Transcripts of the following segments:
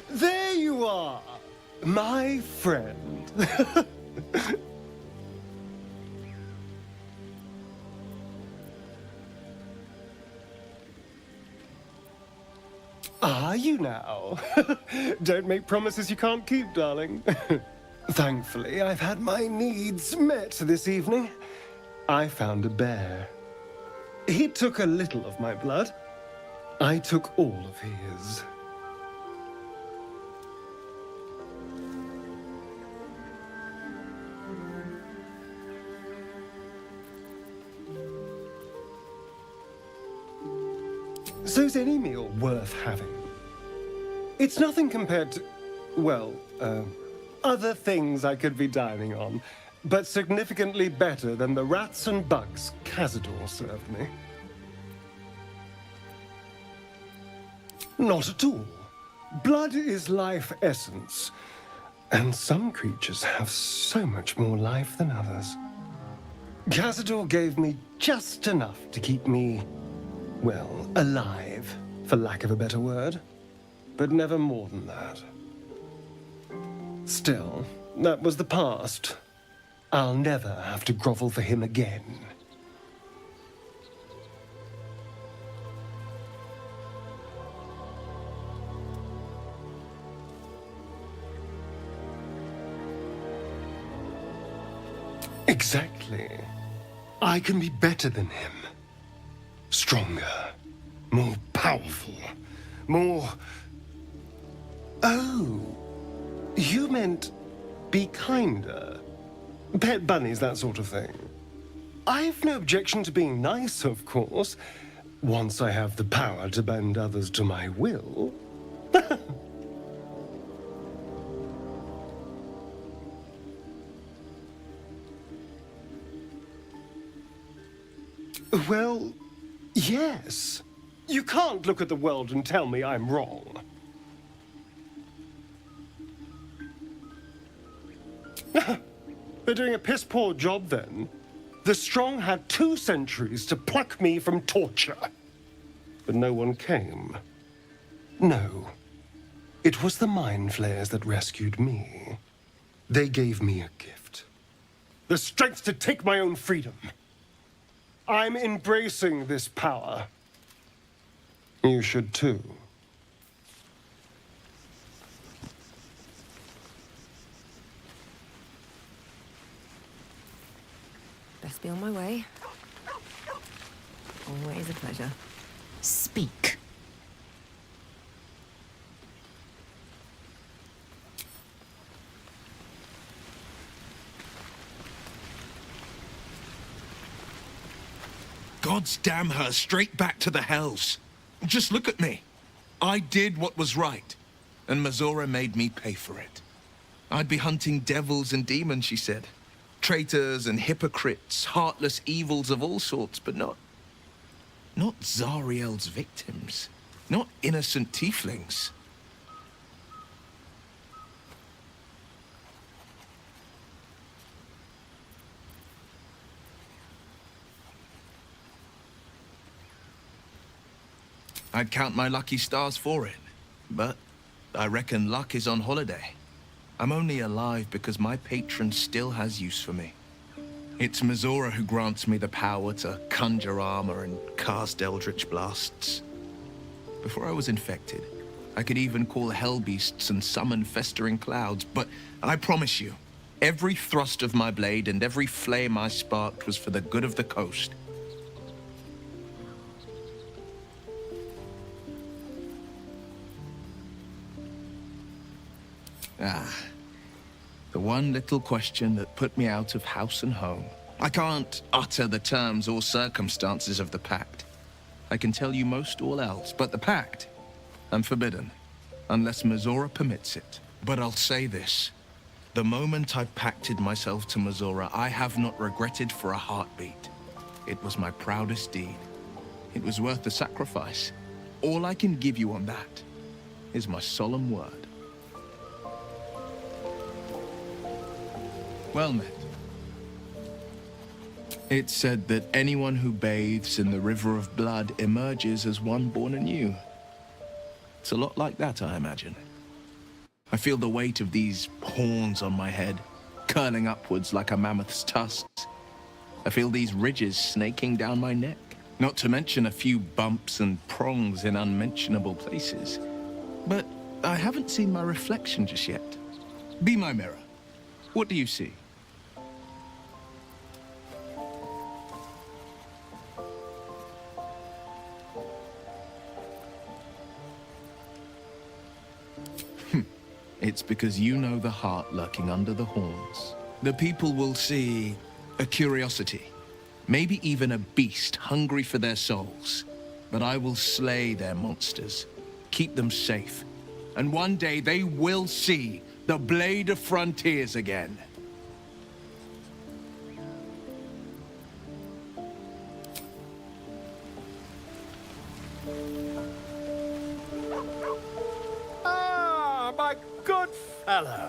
There you are, my friend. Are you now? Don't make promises you can't keep, darling. Thankfully, I've had my needs met this evening. I found a bear. He took a little of my blood. I took all of his. So's any meal worth having. It's nothing compared to, well, other things I could be dining on, but significantly better than the rats and bugs Cazador served me. Not at all. Blood is life essence, and some creatures have so much more life than others. Cazador gave me just enough to keep me, well, alive, for lack of a better word, but never more than that. Still, that was the past. I'll never have to grovel for him again. Exactly. I can be better than him. Stronger. More powerful. More... Oh. You meant be kinder. Pet bunnies, that sort of thing. I've no objection to being nice, of course, once I have the power to bend others to my will. Well, yes. You can't look at the world and tell me I'm wrong. They're doing a piss-poor job, then. The strong had 2 centuries to pluck me from torture. But no one came. No. It was the mind flayers that rescued me. They gave me a gift. The strength to take my own freedom. I'm embracing this power. You should too. Best be on my way. Always a pleasure. Speak. God's damn her, straight back to the hells. Just look at me. I did what was right, and Mazora made me pay for it. I'd be hunting devils and demons, she said. Traitors and hypocrites, heartless evils of all sorts, but not Zariel's victims. Not innocent tieflings. I'd count my lucky stars for it, but I reckon luck is on holiday. I'm only alive because my patron still has use for me. It's Mazora who grants me the power to conjure armor and cast eldritch blasts. Before I was infected, I could even call hell beasts and summon festering clouds, but I promise you, every thrust of my blade and every flame I sparked was for the good of the coast. The one little question that put me out of house and home. I can't utter the terms or circumstances of the pact. I can tell you most all else, but the pact, I'm forbidden, unless Mazora permits it. But I'll say this. The moment I pacted myself to Mazora, I have not regretted for a heartbeat. It was my proudest deed. It was worth the sacrifice. All I can give you on that is my solemn word. Well met. It's said that anyone who bathes in the river of blood emerges as one born anew. It's a lot like that, I imagine. I feel the weight of these horns on my head, curling upwards like a mammoth's tusks. I feel these ridges snaking down my neck, not to mention a few bumps and prongs in unmentionable places. But I haven't seen my reflection just yet. Be my mirror. What do you see? It's because you know the heart lurking under the horns. The people will see a curiosity, maybe even a beast hungry for their souls. But I will slay their monsters, keep them safe, and one day they will see the Blade of Frontiers again. Ah, my good fellow.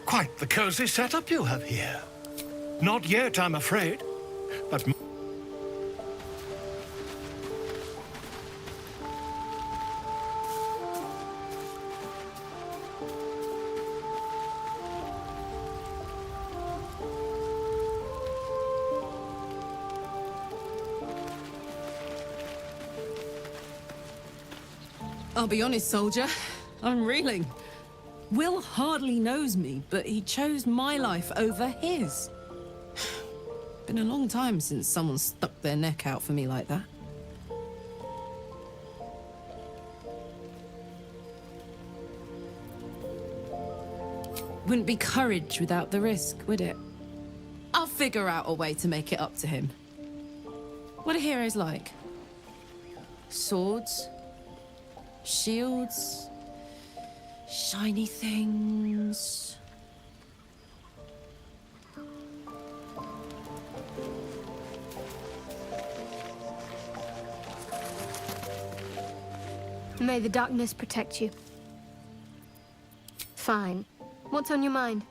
Quite the cozy setup you have here. Not yet, I'm afraid, but... I'll be honest, soldier. I'm reeling. Will hardly knows me, but he chose my life over his. Been a long time since someone stuck their neck out for me like that. Wouldn't be courage without the risk, would it? I'll figure out a way to make it up to him. What are heroes like? Swords? Shields? Shiny things? May the darkness protect you. Fine. What's on your mind?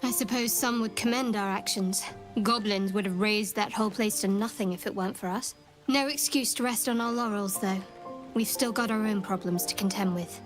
I suppose some would commend our actions. Goblins would have razed that whole place to nothing if it weren't for us. No excuse to rest on our laurels, though. We've still got our own problems to contend with.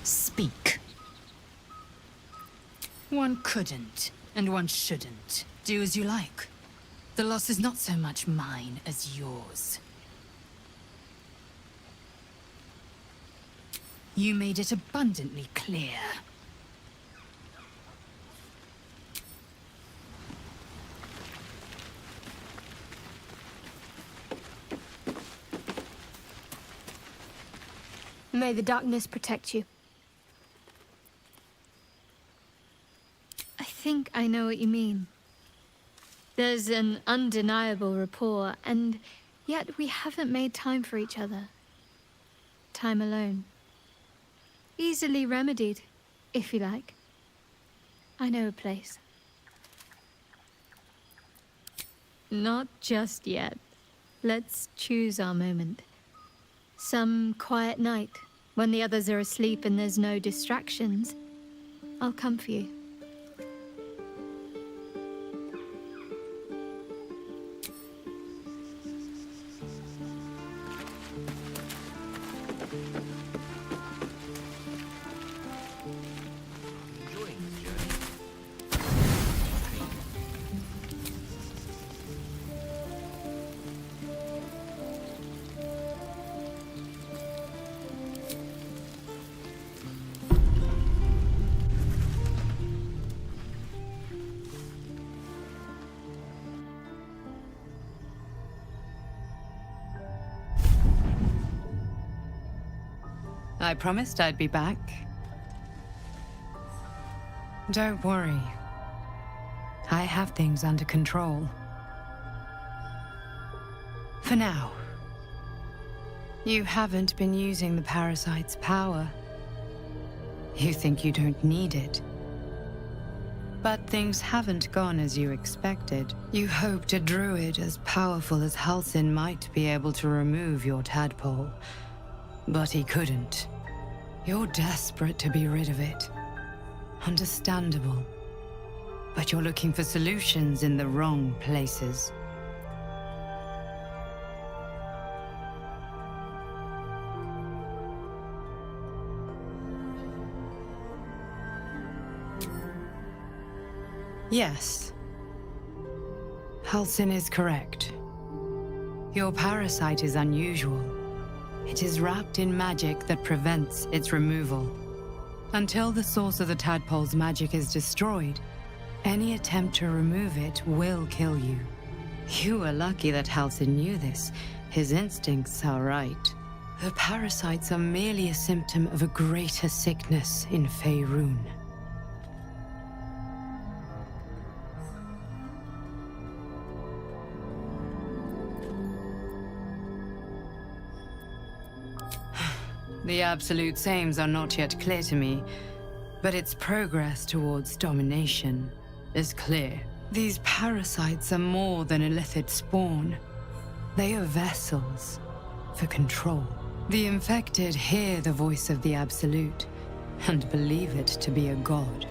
Speak. One couldn't, and one shouldn't. Do as you like. The loss is not so much mine as yours. You made it abundantly clear. May the darkness protect you. I think I know what you mean. There's an undeniable rapport, and yet we haven't made time for each other. Time alone. Easily remedied, if you like. I know a place. Not just yet. Let's choose our moment. Some quiet night, when the others are asleep and there's no distractions, I'll come for you. I promised I'd be back. Don't worry. I have things under control. For now. You haven't been using the parasite's power. You think you don't need it. But things haven't gone as you expected. You hoped a druid as powerful as Halsin might be able to remove your tadpole. But he couldn't. You're desperate to be rid of it. Understandable. But you're looking for solutions in the wrong places. Yes. Halsin is correct. Your parasite is unusual. It is wrapped in magic that prevents its removal. Until the source of the tadpole's magic is destroyed, any attempt to remove it will kill you. You were lucky that Halsin knew this. His instincts are right. The parasites are merely a symptom of a greater sickness in Faerun. The absolute aims are not yet clear to me, but its progress towards domination is clear. These parasites are more than illithid spawn. They are vessels for control. The infected hear the voice of the Absolute and believe it to be a god.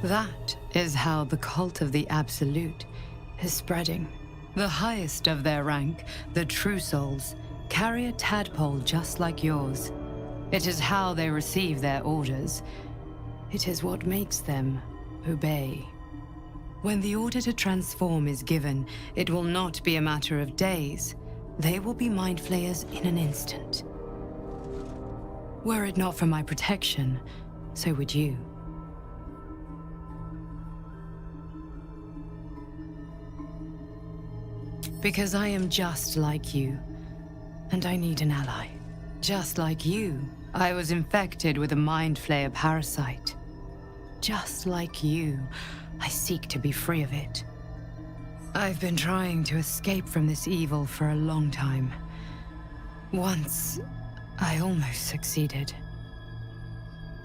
That is how the cult of the Absolute is spreading. The highest of their rank, the True Souls, carry a tadpole just like yours. It is how they receive their orders. It is what makes them obey. When the order to transform is given, it will not be a matter of days. They will be mind flayers in an instant. Were it not for my protection, so would you. Because I am just like you. And I need an ally. Just like you, I was infected with a Mind Flayer parasite. Just like you, I seek to be free of it. I've been trying to escape from this evil for a long time. Once, I almost succeeded.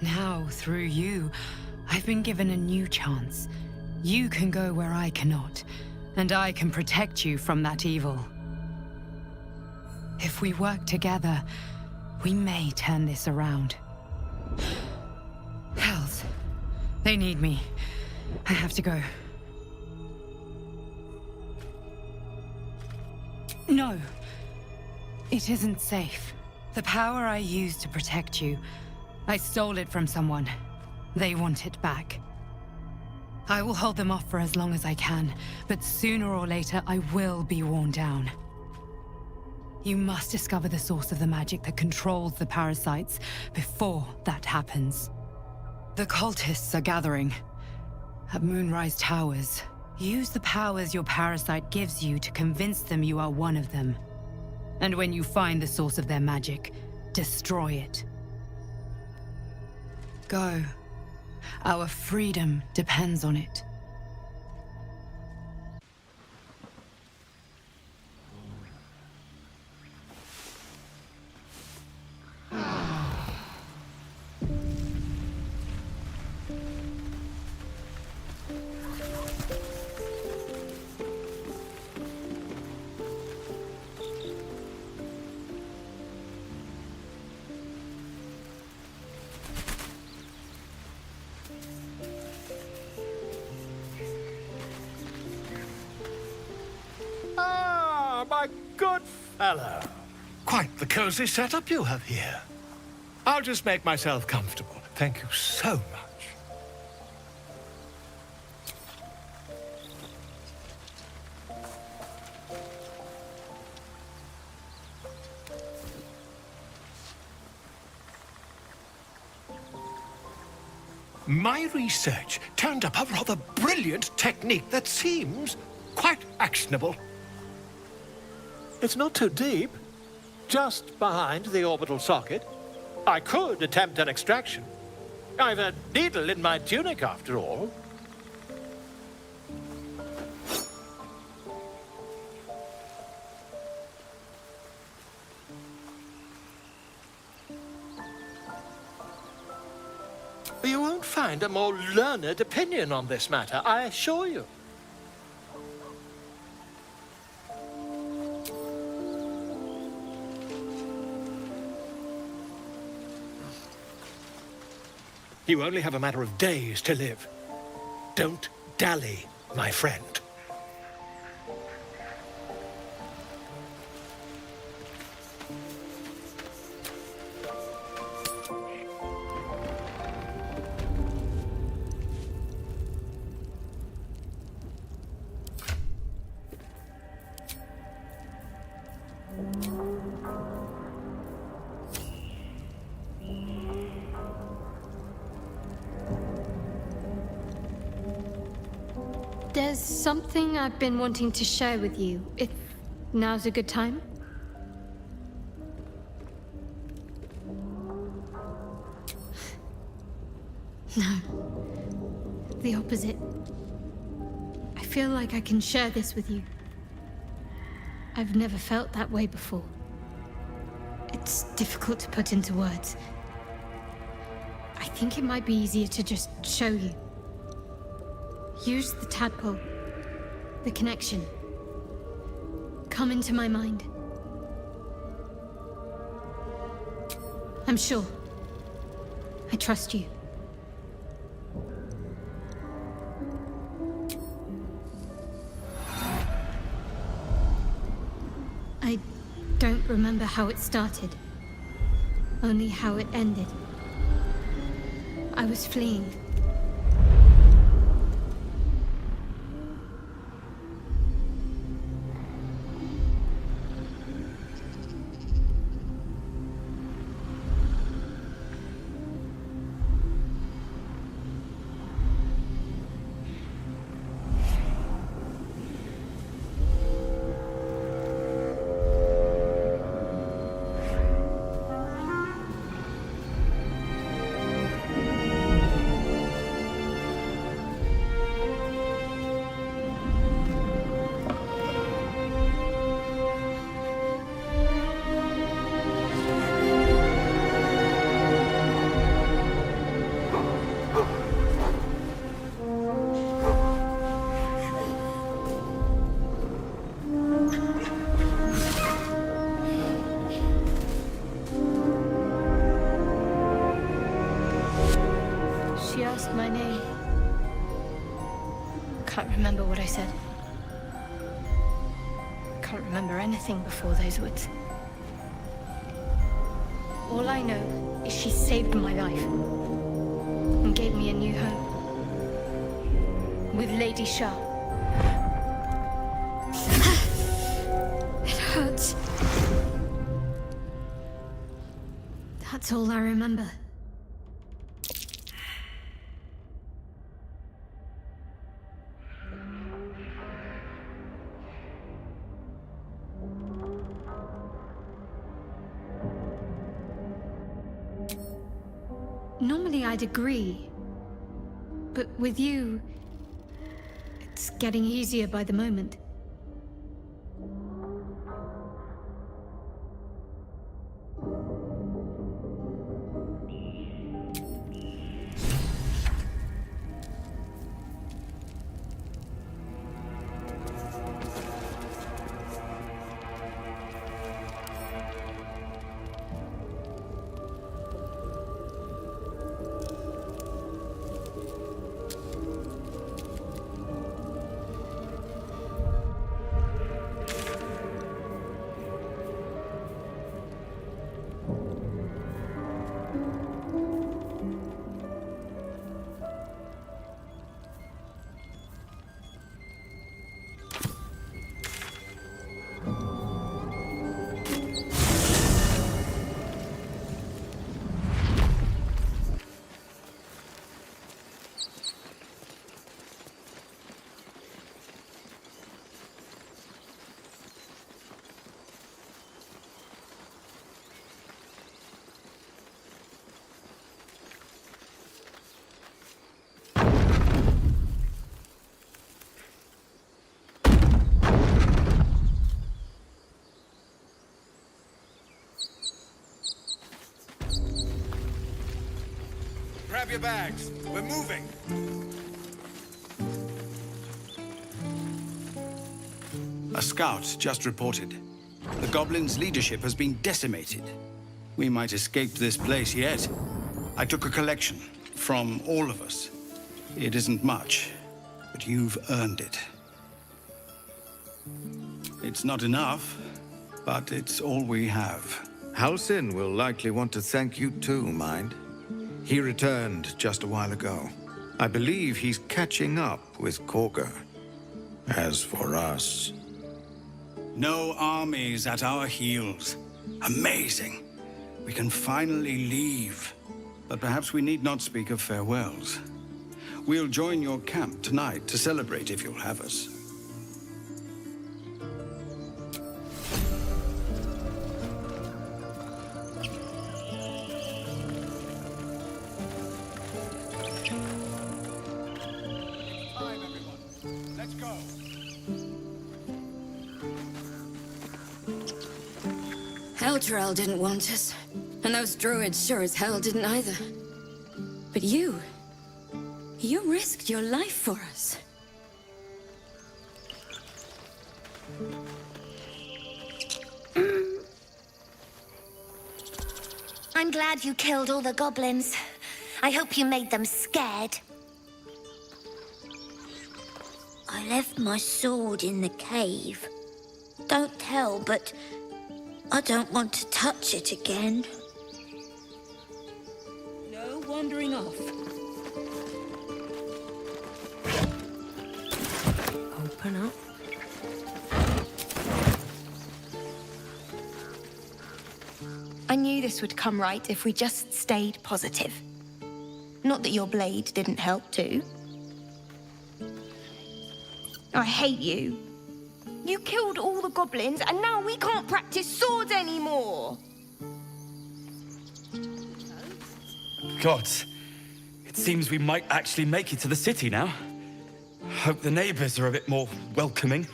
Now, through you, I've been given a new chance. You can go where I cannot, and I can protect you from that evil. If we work together, we may turn this around. Hells. They need me. I have to go. No. It isn't safe. The power I used to protect you, I stole it from someone. They want it back. I will hold them off for as long as I can, but sooner or later I will be worn down. You must discover the source of the magic that controls the parasites before that happens. The cultists are gathering at Moonrise Towers. Use the powers your parasite gives you to convince them you are one of them. And when you find the source of their magic, destroy it. Go. Our freedom depends on it. My good fellow. Quite the cozy setup you have here. I'll just make myself comfortable. Thank you so much. My research turned up a rather brilliant technique that seems quite actionable. It's not too deep. just behind the orbital socket. I could attempt an extraction. I've a needle in my tunic, after all. You won't find a more learned opinion on this matter, I assure you. You only have a matter of days to live. Don't dally, my friend. There's something I've been wanting to share with you, if now's a good time. No. The opposite. I feel like I can share this with you. I've never felt that way before. It's difficult to put into words. I think it might be easier to just show you. Use the tadpole. The connection. Come into my mind. I'm sure. I trust you. I don't remember how it started. Only how it ended. I was fleeing. She asked my name. Can't remember what I said. Can't remember anything before those words. All I know is she saved my life and gave me a new home with Lady Shah. It hurts. That's all I remember. Normally I'd agree, but with you, it's getting easier by the moment. Grab your bags. We're moving. A scout just reported. The goblins' leadership has been decimated. We might escape this place yet. I took a collection from all of us. It isn't much, but you've earned it. It's not enough, but it's all we have. Halsin will likely want to thank you too, mind. He returned just a while ago. I believe he's catching up with Korga. As for us... No armies at our heels. Amazing. We can finally leave. But perhaps we need not speak of farewells. We'll join your camp tonight to celebrate if you'll have us. Time, everyone. Let's go. Elturel didn't want us, and those druids sure as hell didn't either. But you risked your life for us. I'm glad you killed all the goblins. I hope you made them scared. I left my sword in the cave. Don't tell, but I don't want to touch it again. No wandering off. Open up. I knew this would come right if we just stayed positive. Not that your blade didn't help too. I hate you. You killed all the goblins, and now we can't practice swords anymore! Gods, it seems we might actually make it to the city now. Hope the neighbors are a bit more welcoming.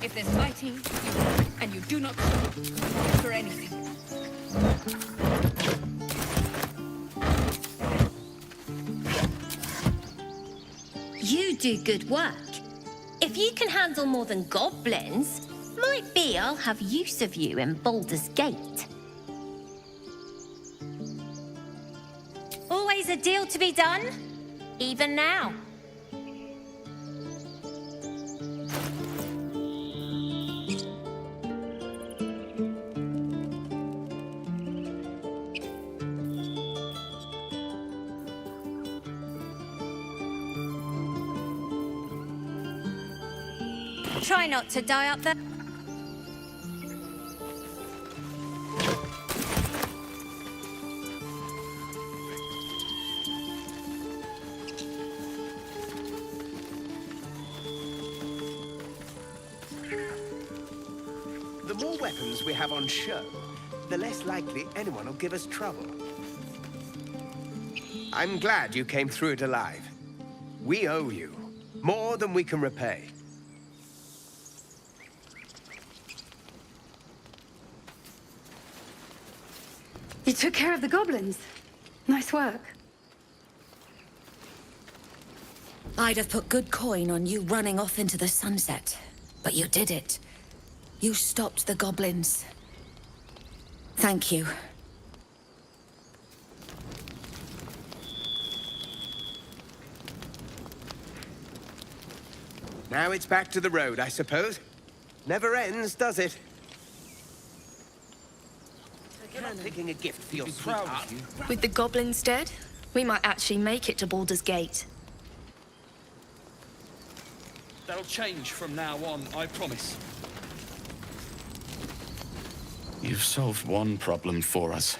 If there's fighting, and you do not for anything. You do good work. If you can handle more than goblins, might be I'll have use of you in Baldur's Gate. Always a deal to be done, even now. Try not to die up there. The more weapons we have on show, the less likely anyone will give us trouble. I'm glad you came through it alive. We owe you more than we can repay. You took care of the goblins. Nice work. I'd have put good coin on you running off into the sunset, but you did it. You stopped the goblins. Thank you. Now it's back to the road, I suppose. Never ends, does it? You're not picking a gift for your sweetheart. With the goblins dead, we might actually make it to Baldur's Gate. That'll change from now on, I promise. You've solved one problem for us.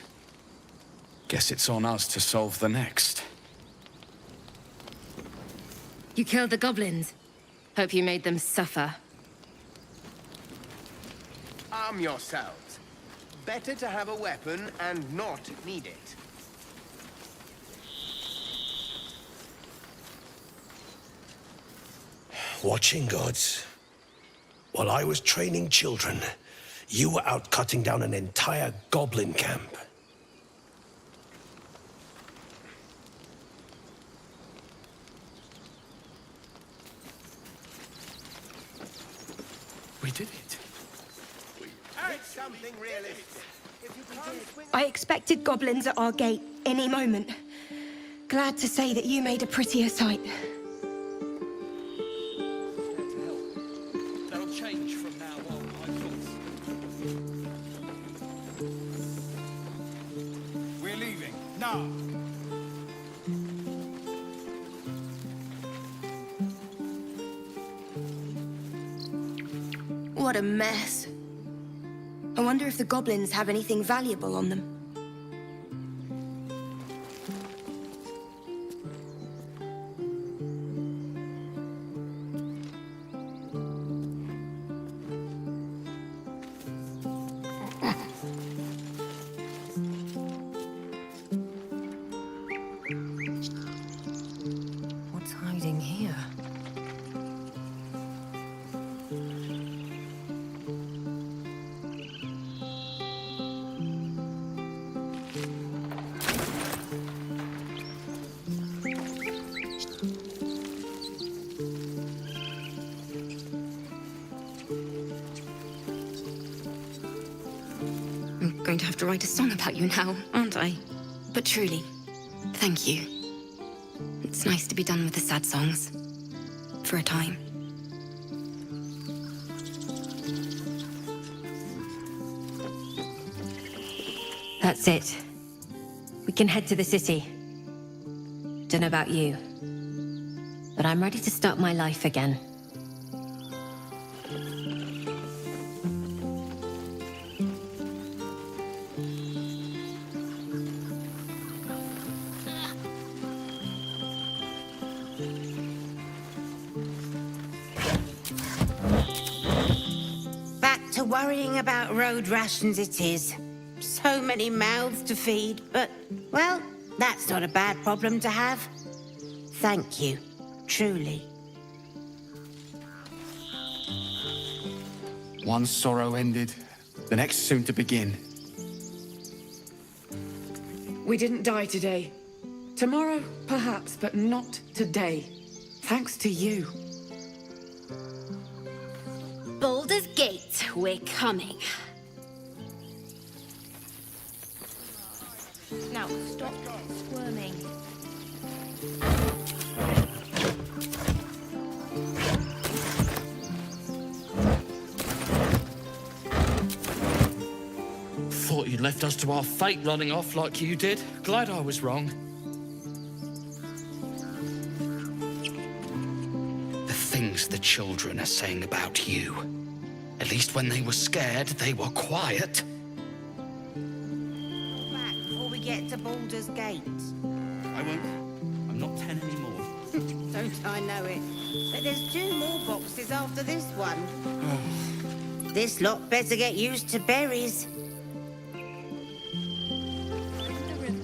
Guess it's on us to solve the next. You killed the goblins. Hope you made them suffer. Arm yourselves. Better to have a weapon and not need it. Watching gods. While I was training children, You were out cutting down an entire goblin camp. We did it. Something realistic. If you can't swing I expected goblins at our gate any moment. Glad to say that you made a prettier sight. That'll change from now on, I thought. We're leaving, now! What a mess. I wonder if the goblins have anything valuable on them. What's hiding here? I'm going to have to write a song about you now, aren't I? But truly, thank you. It's nice to be done with the sad songs. For a time. That's it. We can head to the city. Don't know about you, but I'm ready to start my life again. Back to worrying about road rations it is. So many mouths to feed, but, well, that's not a bad problem to have. Thank you, truly. One sorrow ended, the next soon to begin. We didn't die today. Tomorrow, perhaps, but not today. Thanks to you. Baldur's Gate, we're coming. Now, stop squirming. Thought you'd left us to our fate running off like you did. Glad I was wrong. The things the children are saying about you. At least when they were scared, they were quiet. Back before we get to Baldur's Gate. I won't. I'm not 10 anymore. Don't I know it? But there's 2 more boxes after this one. This lot better get used to berries.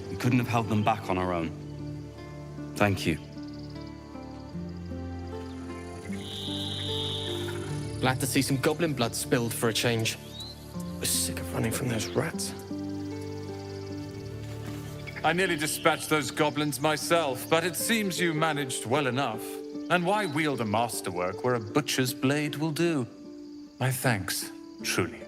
We couldn't have held them back on our own. Thank you. Glad to see some goblin blood spilled for a change. We're sick of running from those rats. I nearly dispatched those goblins myself, but it seems you managed well enough. And why wield a masterwork where a butcher's blade will do? My thanks, truly.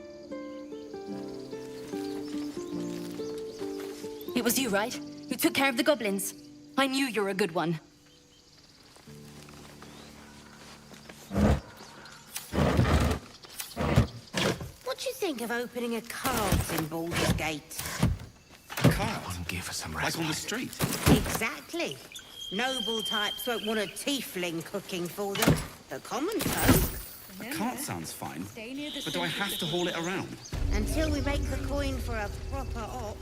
It was you, right? You took care of the goblins. I knew you were a good one. What do you think of opening a cart in Baldur's Gate? Cart? Wouldn't give us some Like on the street. Exactly. Noble types won't want a tiefling cooking for them. The common folk. A cart sounds fine, but do I have to haul it around? Until we make the coin for a proper ox,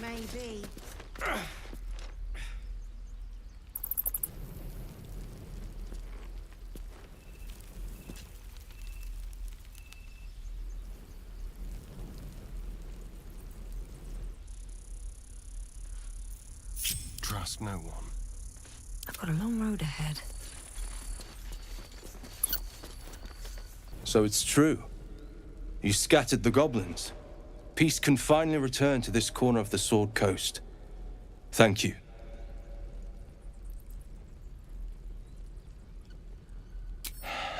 maybe. Trust no one. I've got a long road ahead. So it's true. You scattered the goblins. Peace can finally return to this corner of the Sword Coast. Thank you.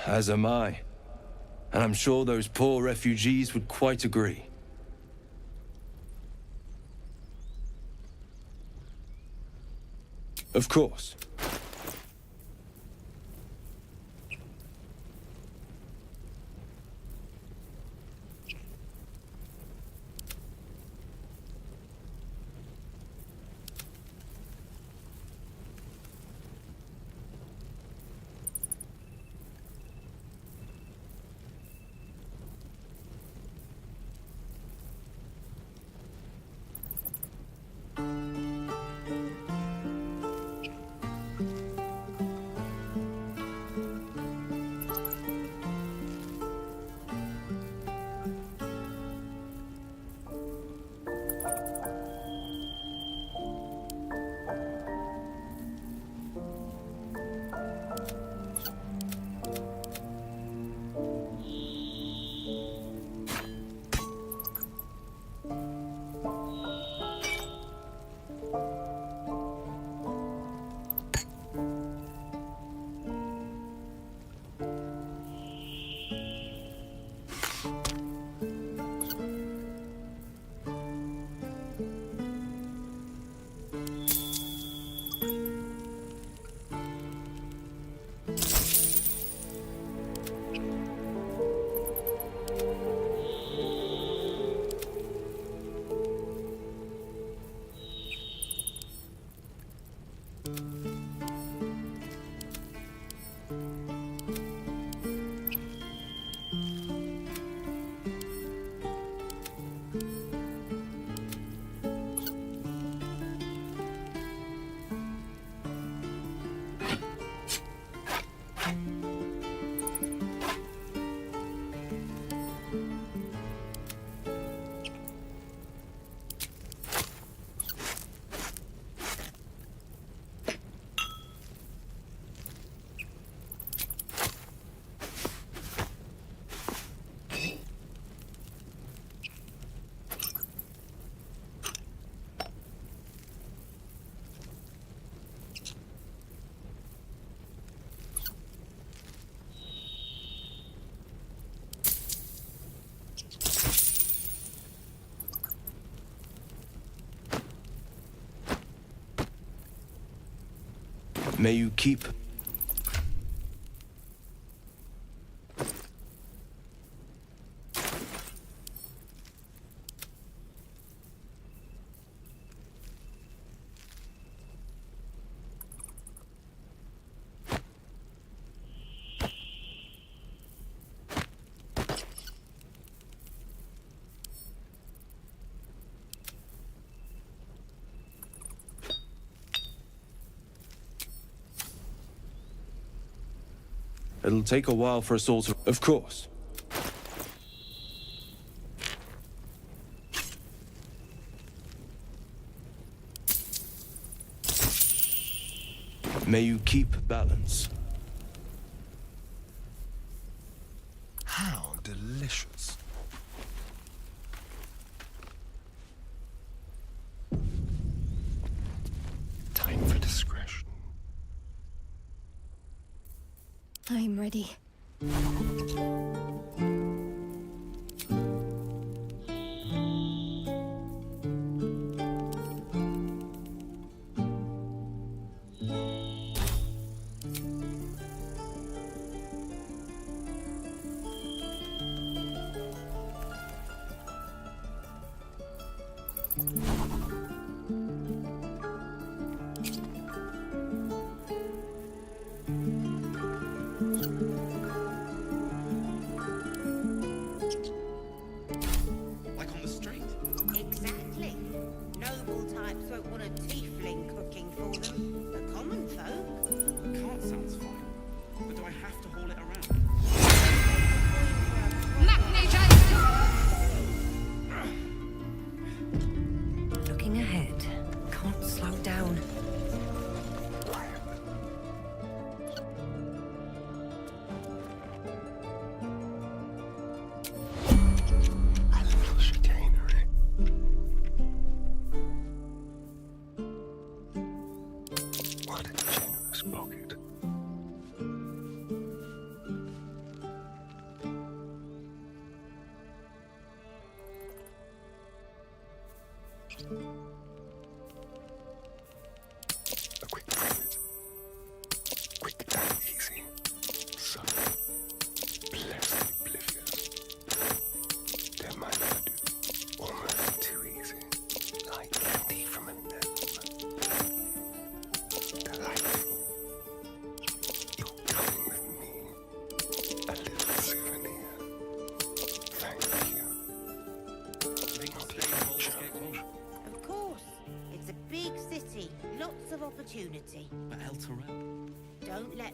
As am I. And I'm sure those poor refugees would quite agree. Of course. May you keep... It'll take a while for us all to... Of course. May you keep balance. How delicious. Time for discretion. I'm ready.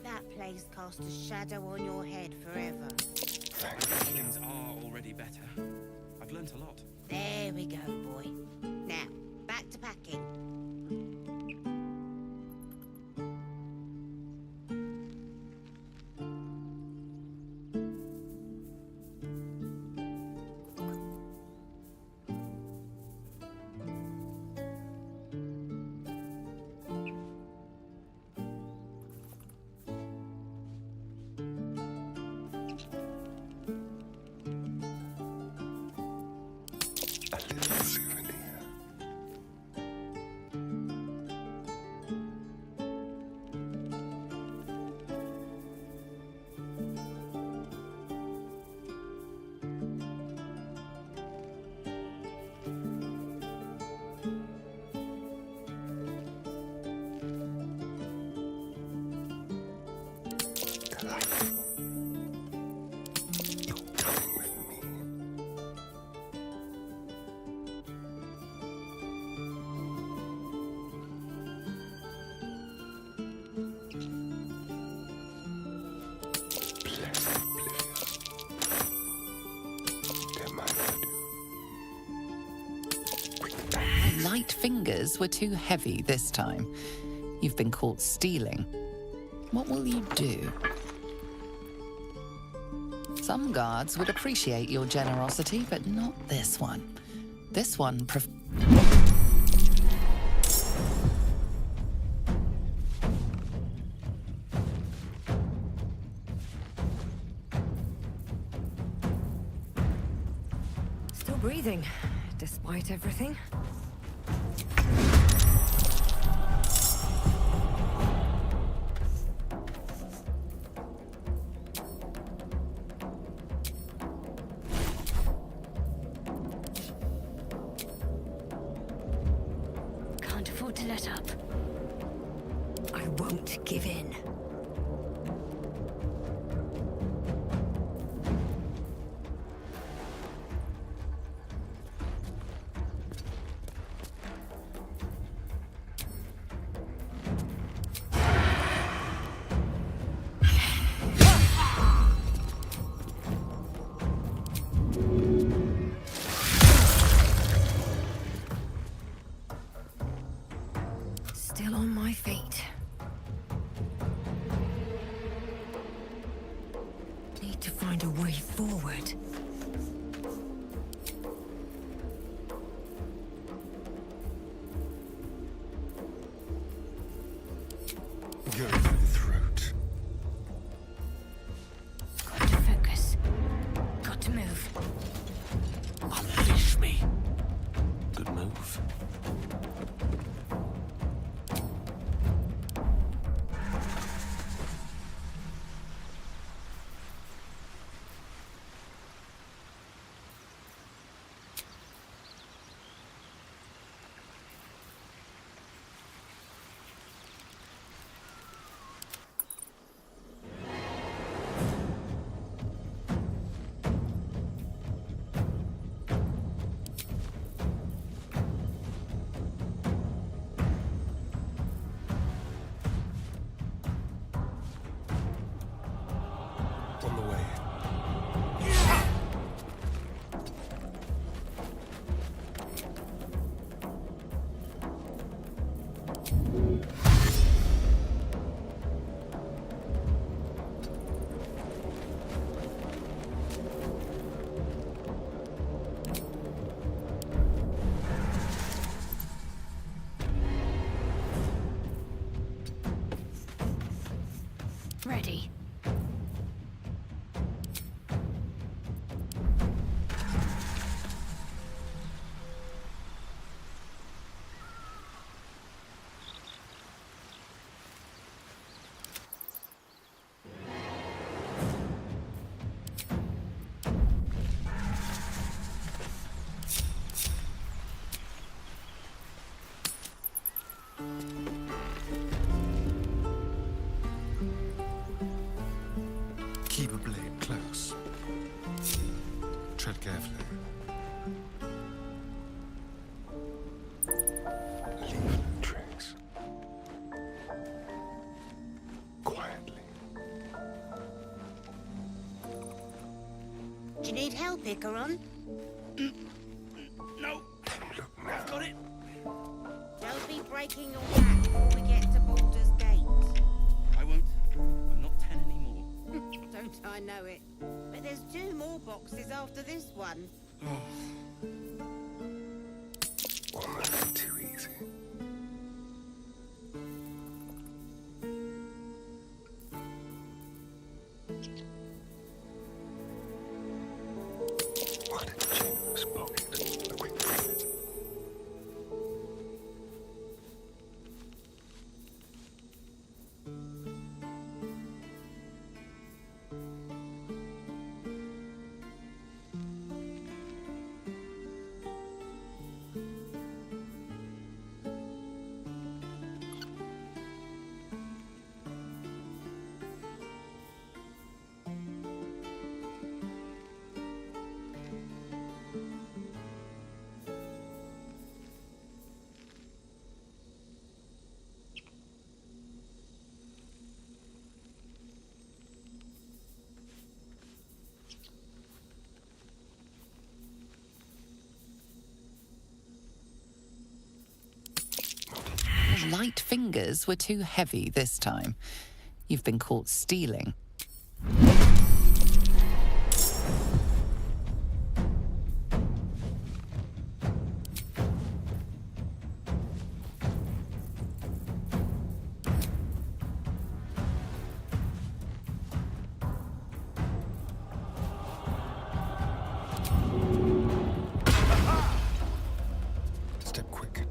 let that place cast a shadow on your head forever. Things are already better. I've learnt a lot. There we go, boy. Now, back to packing. Light fingers were too heavy this time. You've been caught stealing. What will you do? Some guards would appreciate your generosity, but not this one. This one Still breathing, despite everything. Can't afford to let up. I won't give in. Still on my feet. Need to find a way forward. Go for the throat. Got to focus. Got to move. Unleash me. Good move. On the way. Ready. Keep a blade close. Tread carefully. Leave no tracks. Quietly. Need help, Icaron? No. I've got it. Don't be breaking your back before we get to Baldur's Gate. I won't. I'm not 10 anymore. Don't I know it? But there's 2 more boxes after this one. Almost too easy. What a generous pocket. A quick credit. Light fingers were too heavy this time. You've been caught stealing. Step quick.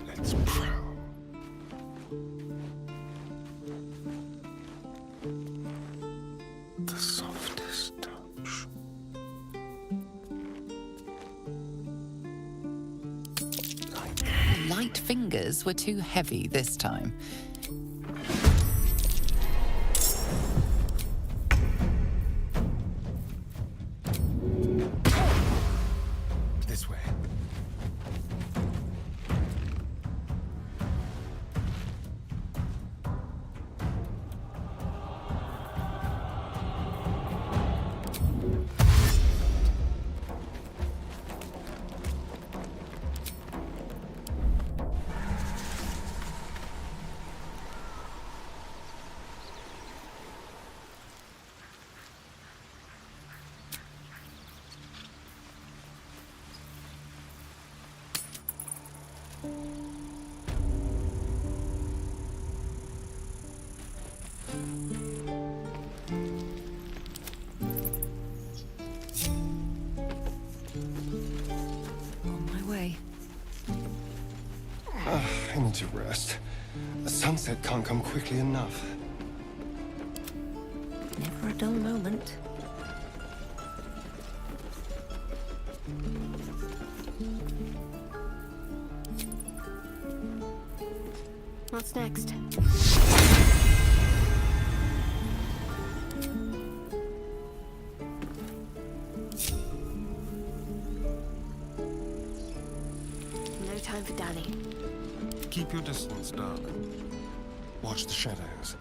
Let's prowl. The softest touch. Light fingers were too heavy this time. This way. On my way. I need to rest. The sunset can't come quickly enough. Never a dull moment. What's next? No time for Danny. Keep your distance, darling. Watch the shadows.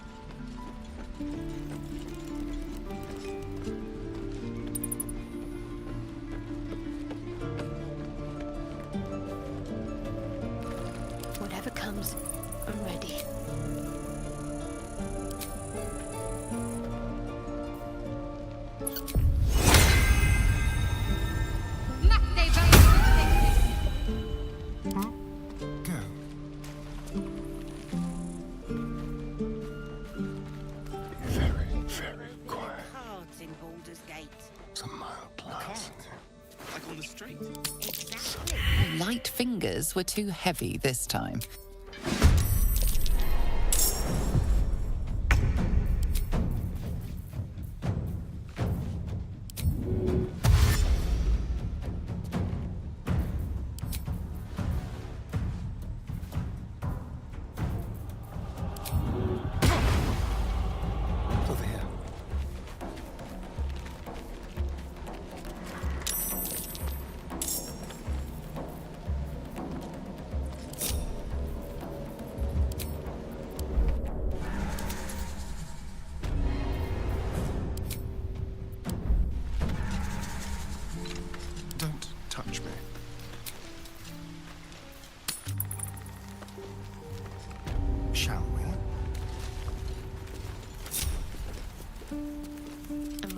Whatever comes, I'm ready. Very, very quiet. Cards in Baldur's Gate. Some mild plants. Like on the street. Exactly. Light fingers were too heavy this time.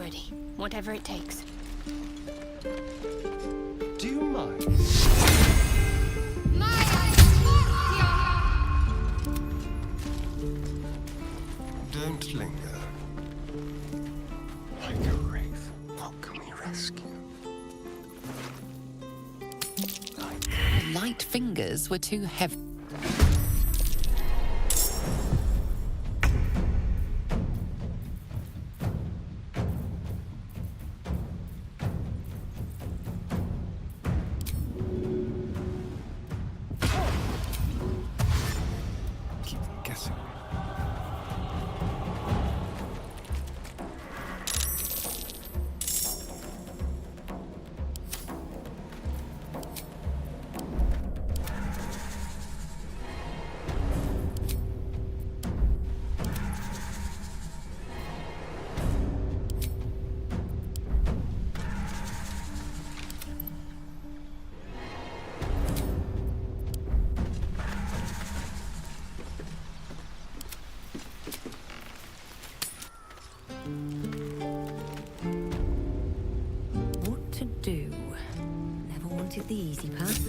ready. Whatever it takes. Do you mind? Don't linger. Like a wraith, what can we rescue? The light fingers were too heavy. Keep guessing. What to do? Never wanted the easy path.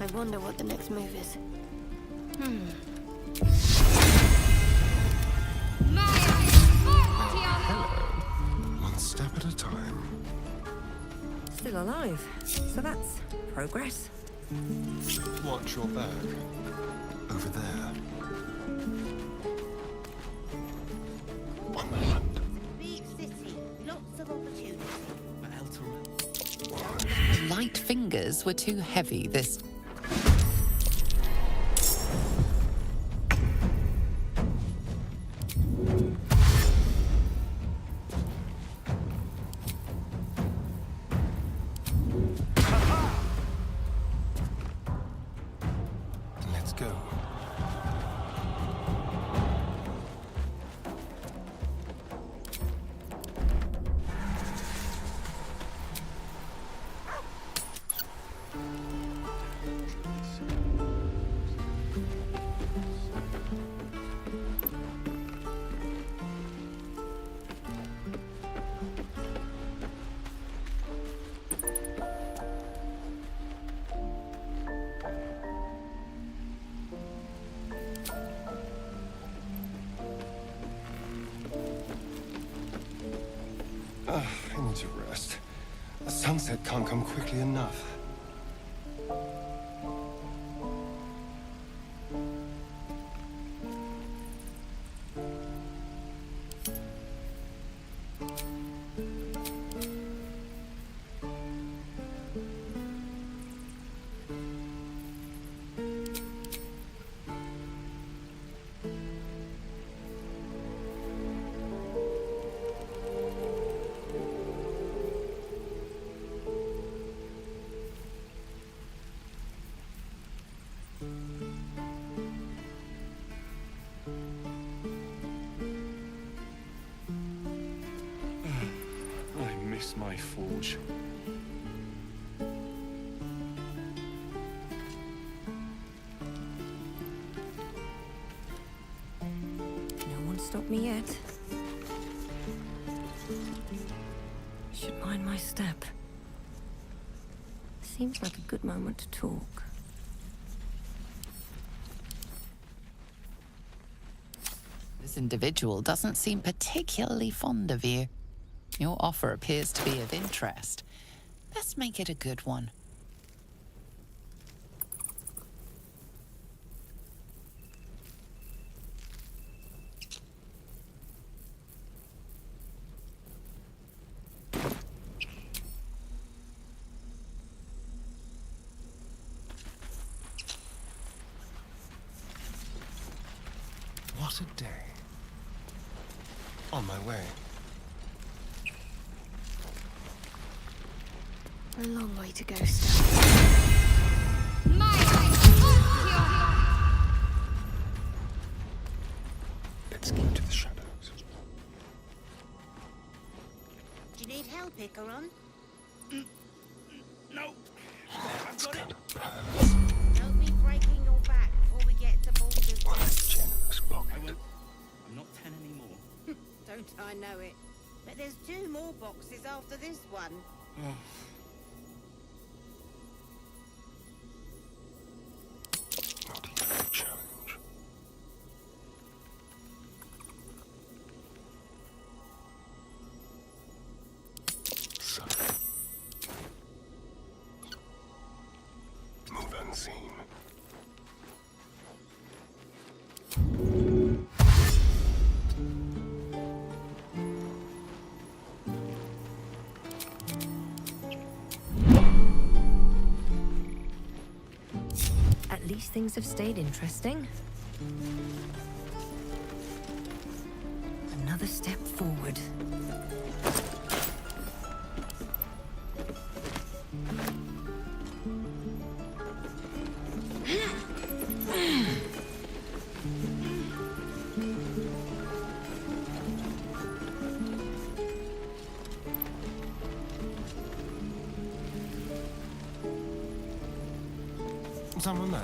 I wonder what the next move is. One step at a time. Still alive. So that's progress. Watch your back. Over there. On the hunt. Big city, lots of opportunity. The light fingers were too heavy this. Let's go. I need to rest. The sunset can't come quickly enough. I miss my forge. No one stopped me yet. Should mind my step. Seems like a good moment to talk. This individual doesn't seem particularly fond of you. Your offer appears to be of interest. Let's make it a good one. What a day. On my way. A long way to go still. Let's keep to the shadows. Do you need help, Icaron? No. I've got it. Don't be breaking your back before we get to Baldur's Gate. know it. But there's 2 more boxes after this one. Not even a challenge. So, move unseen. At least things have stayed interesting. Another step forward. Someone there?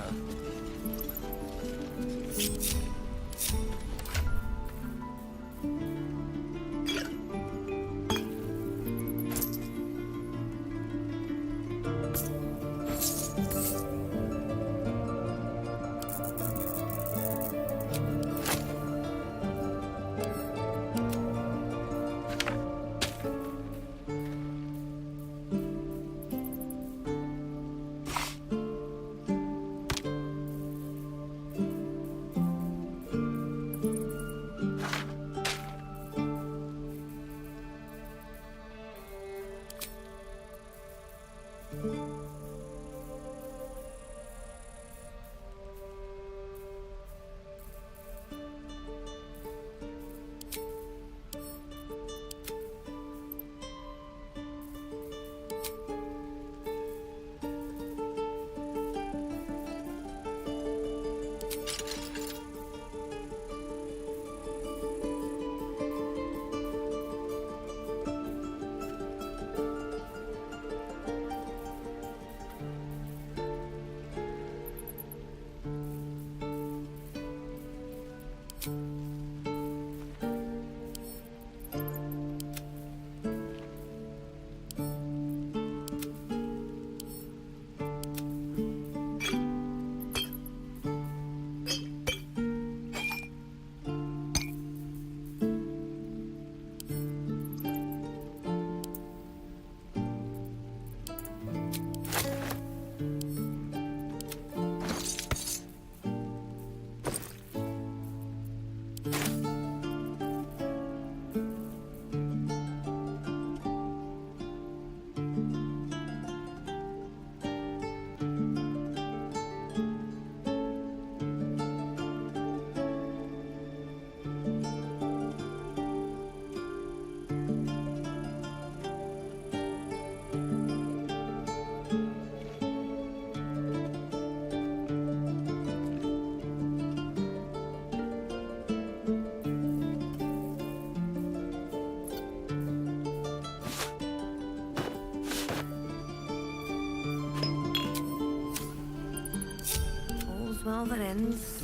Well, that ends.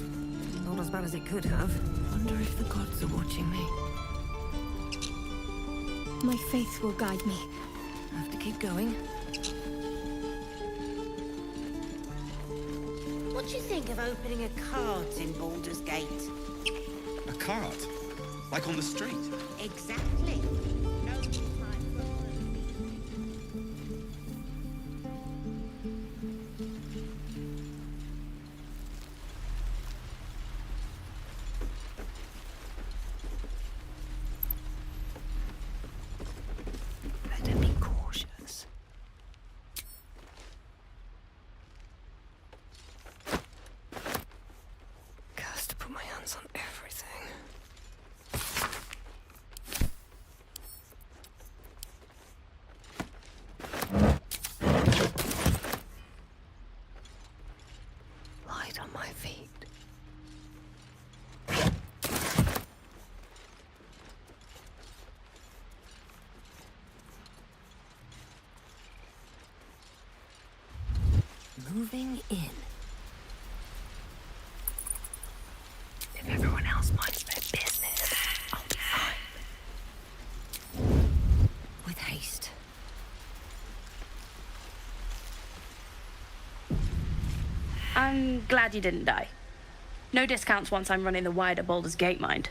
Not as bad as it could have. Wonder if the gods are watching me. My faith will guide me. Have to keep going. What do you think of opening a cart in Baldur's Gate? A cart? Like on the street? Exactly. No time. Better be cautious. Cursed to put my hands on everything. Light on my feet. Moving in. If everyone else minds their business, I'll be fine. I'm glad you didn't die. No discounts once I'm running the wider Baldur's Gate, mind.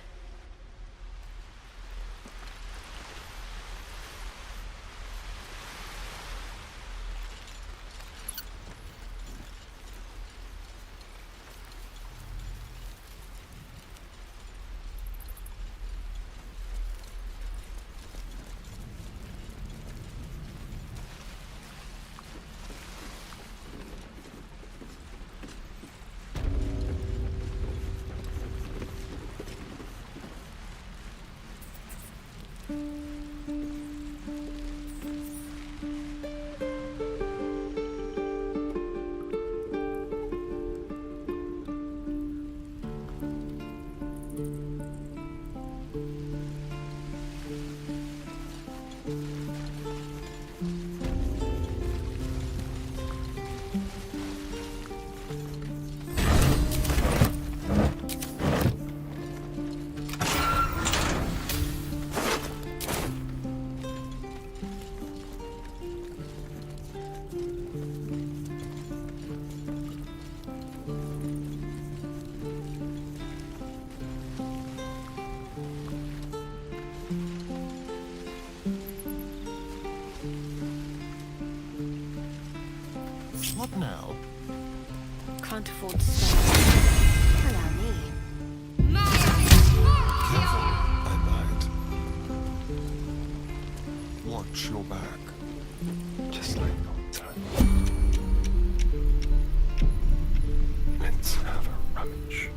What now? Can't afford to stay. Allow me. Careful, I might. Watch your back. Just like old times. Let's have a rummage.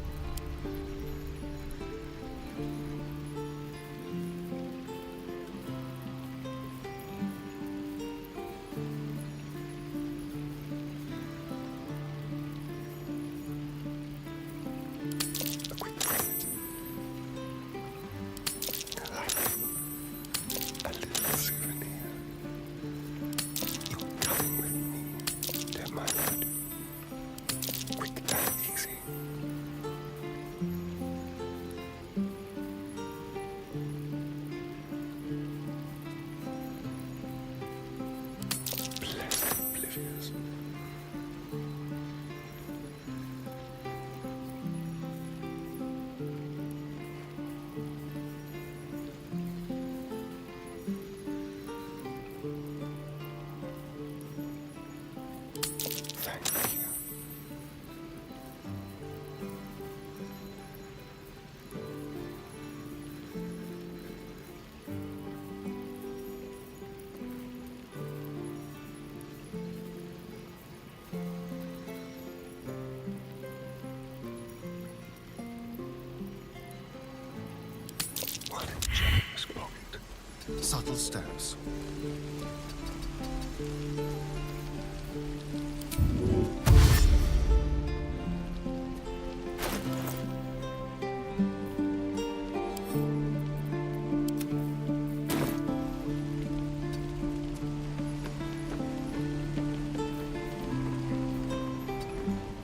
Subtle steps.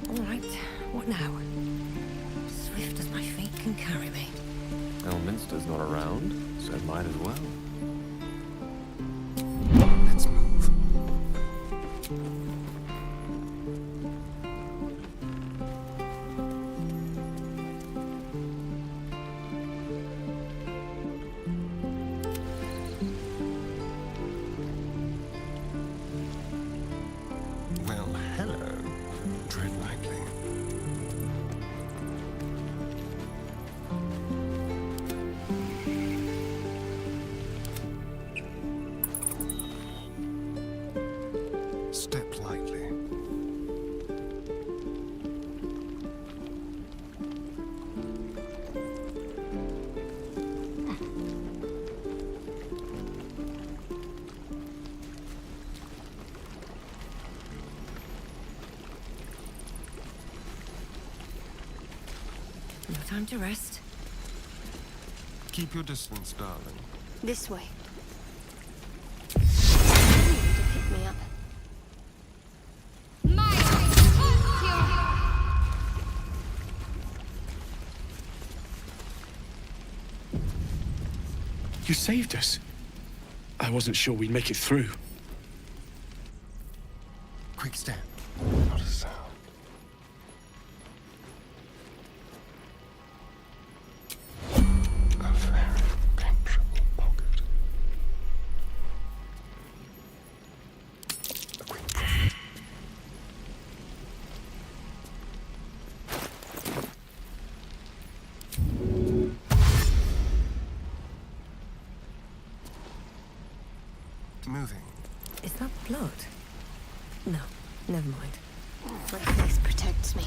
All right, what now? Swift as my feet can carry me. Elminster's not around, so might as well. Let's move. Well, hello. Tread lightly. Step lightly. No time to rest. Keep your distance, darling. This way. You need to pick me up. You saved us. I wasn't sure we'd make it through. Quick step. Not a sound. not? No, never mind. My face protects me.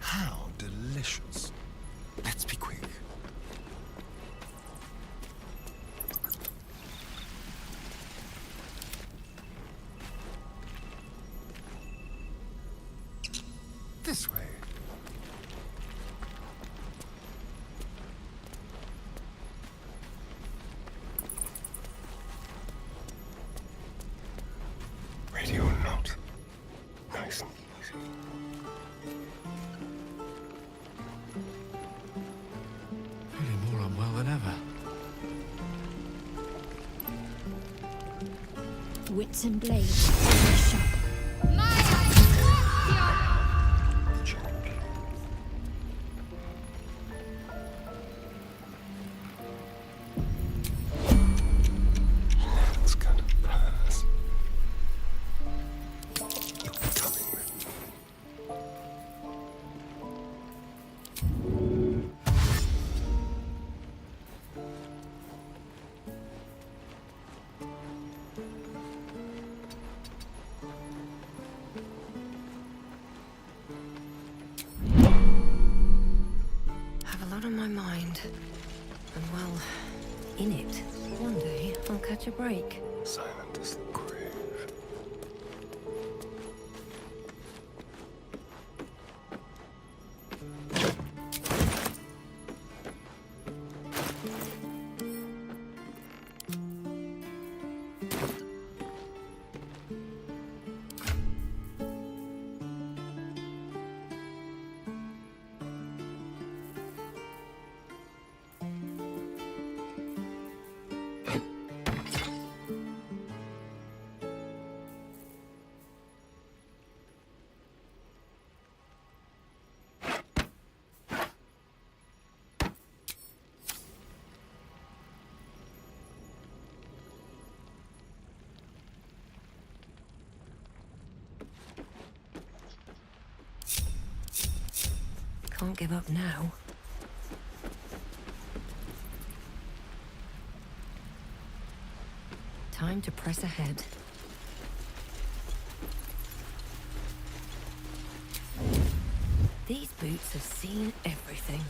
How delicious. Let's be quick. This way. Radio note. Nice and easy. Feeling more unwell than ever. Wits and blades in the shop. It's gonna pass. You'll be coming with me. I have a lot on my mind. And well, in it. One day, I'll catch a break. Silent as the grave. Can't give up now. Time to press ahead. These boots have seen everything.